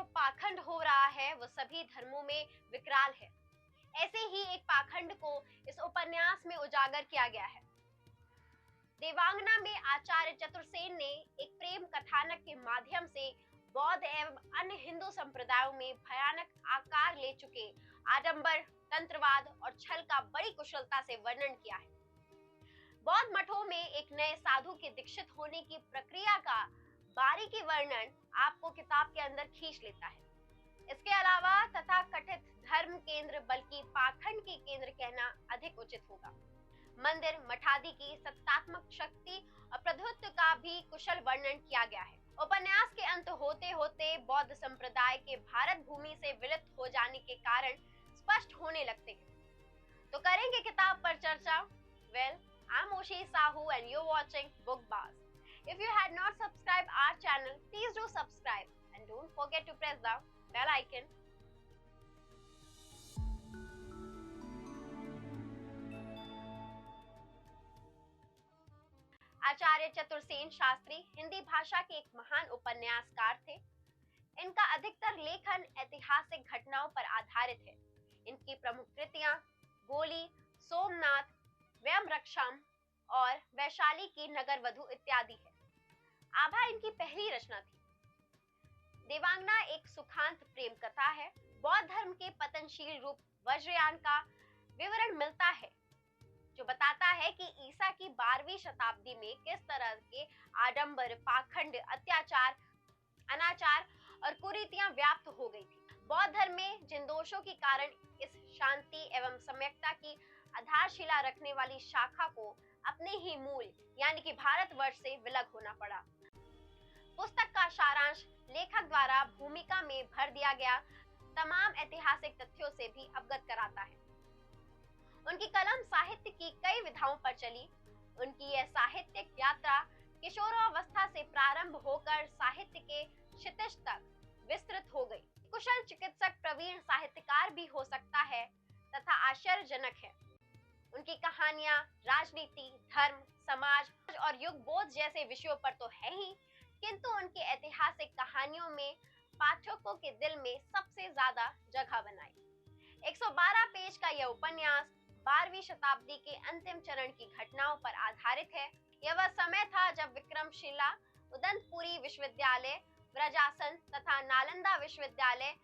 जो पाखंड हो रहा है वो सभी धर्मों में विकराल है। ऐसे ही एक पाखंड को इस उपन्यास में उजागर किया गया है। देवांगना में आचार्य चतुर्सेन ने एक प्रेम कथानक के माध्यम से बौद्ध एवं अन्य हिंदू संप्रदायों में भयानक आकार ले चुके आडंबर, तंत्रवाद और छल का बड़ी कुशलता से वर्णन किया है। बौद्ध मठों में एक नए साधु के दीक्षित होने की प्रक्रिया का बारीकी वर्णन आपको किताब के अंदर खींच लेता है। इसके अलावा तथाकथित धर्म केंद्र बल्कि पाखंड के केंद्र कहना अधिक उचित होगा। मंदिर मठादी की सत्तात्मक शक्ति और प्रभुत्व का भी कुशल वर्णन किया गया है। उपन्यास के अंत होते होते बौद्ध संप्रदाय के भारत भूमि से विलुप्त हो जाने के कारण स्पष्ट होने लगते हैं। तो करेंगे किताब पर चर्चा। Well, I'm Oshi Sahu and you're watching BookBuzz. If you had not subscribed our channel, please do subscribe and don't forget to press the bell icon. आचार्य चतुर्सेन शास्त्री हिंदी भाषा के एक महान उपन्यासकार थे। इनका अधिकतर लेखन ऐतिहासिक घटनाओं पर आधारित है। इनकी प्रमुख कृतियां गोली, सोमनाथ, व्यमरक्षम और वैशाली की नगर वधु इत्यादि है। आभा इनकी पहली रचना थी। देवांगना एक सुखांत प्रेम कथा है। बौद्ध धर्म के पतनशील रूप वज्रयान का विवरण मिलता है, जो बताता है कि ईसा की 12वीं शताब्दी में किस तरह के आडंबर, पाखंड, अत्याचार, अनाचार और कुरीतियां व्याप्त हो गई थी। बौद्ध धर्म में जिन दोषों के कारण इस शांति एवं सम्यकता की आधारशिला रखने वाली शाखा को अपने ही मूल यानी कि भारतवर्ष से विलग होना पड़ा। पुस्तक का सारांश लेखक द्वारा भूमिका में भर दिया गया तमाम ऐतिहासिक तथ्यों से भी अवगत कराता है। उनकी कलम साहित्य की कई विधाओं पर चली। उनकी यह साहित्यिक यात्रा किशोरावस्था से प्रारंभ होकर साहित्य के क्षितिज तक विस्तृत हो गई। कुशल चिकित्सक, प्रवीण साहित्यकार भी हो सकता है तथा आश्चर्यजनक है। उनकी कहानियां राजनीति, धर्म, समाज और युग बोध जैसे विषयों पर तो है ही, किंतु उनकी ऐतिहासिक कहानियों में पाठकों के दिल में सबसे ज्यादा जगह बनाई। 112 पेज का यह उपन्यास 12वीं शताब्दी के अंतिम चरण की घटनाओं पर आधारित है। यह वह समय था जब विक्रमशिला, उदंतपुरी विश्वविद्यालय, व्रजासन तथा नालंदा विश्वविद्यालय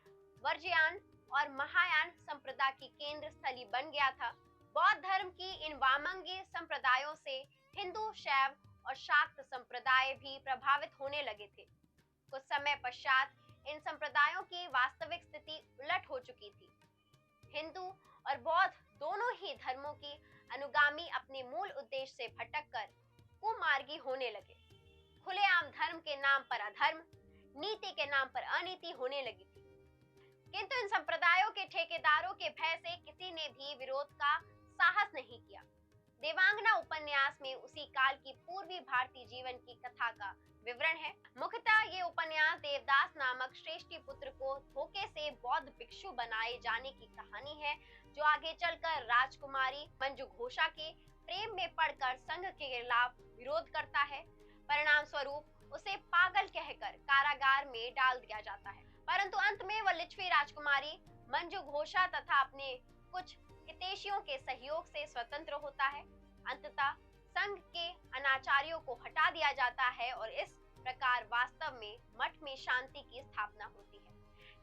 वर्जयान और महायान संप्रदाय की केंद्र स्थली बन गया था। बौद्ध धर्म की इन वामंगी संप्रदायों से हिंदू, शैव और शाक्त संप्रदाय भी प्रभावित होने लगे थे। कुछ समय पश्चात इन संप्रदायों की वास्तविक स्थिति उलट हो चुकी थी। हिंदू और बौद्ध दोनों ही धर्मों की अनुगामी अपने मूल उद्देश्य से भटककर कुमार्गी होने लगे। खुलेआम धर्म के नाम पर अधर्म, नीति के नाम पर अनीति होने लगी थी। किंतु इन संप्रदायों के ठेकेदारों के भय से किसी ने भी विरोध का साहस नहीं किया। देवांगना उपन्यास में उसी काल की पूर्वी भारतीय जीवन की कथा का विवरण है। मुख्यतः ये उपन्यास देवदास नामक श्रेष्ठी पुत्र को धोखे से बौद्ध भिक्षु बनाए जाने की कहानी है, जो आगे चलकर राजकुमारी मंजू घोषा के प्रेम में पड़कर संघ के खिलाफ विरोध करता है। परिणाम स्वरूप उसे पागल कहकर कारागार में डाल दिया जाता है। परंतु अंत में वह लिच्छवी राजकुमारी मंजू घोषा तथा अपने कुछ हितैषियों के सहयोग से स्वतंत्र होता है। अंततः संघ के अनाचारियों को हटा दिया जाता है और इस प्रकार वास्तव में मठ में शांति की स्थापना होती है।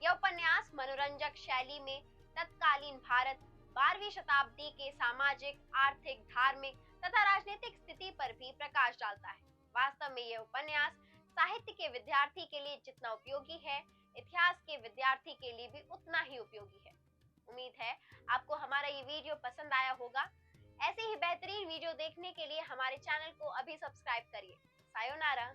यह उपन्यास मनोरंजक शैली में तत्कालीन भारत 12वीं शताब्दी के सामाजिक, आर्थिक, धार्मिक तथा राजनीतिक स्थिति पर भी प्रकाश डालता है। वास्तव में यह उपन्यास साहित्य के विद्यार्थी के लिए जितना उपयोगी है, इतिहास के विद्यार्थी के लिए भी उतना ही उपयोगी है। उम्मीद है आपको हमारा ये वीडियो पसंद आया होगा। ऐसे ही बेहतरीन वीडियो देखने के लिए हमारे चैनल को अभी सब्सक्राइब करिए। सायोनारा।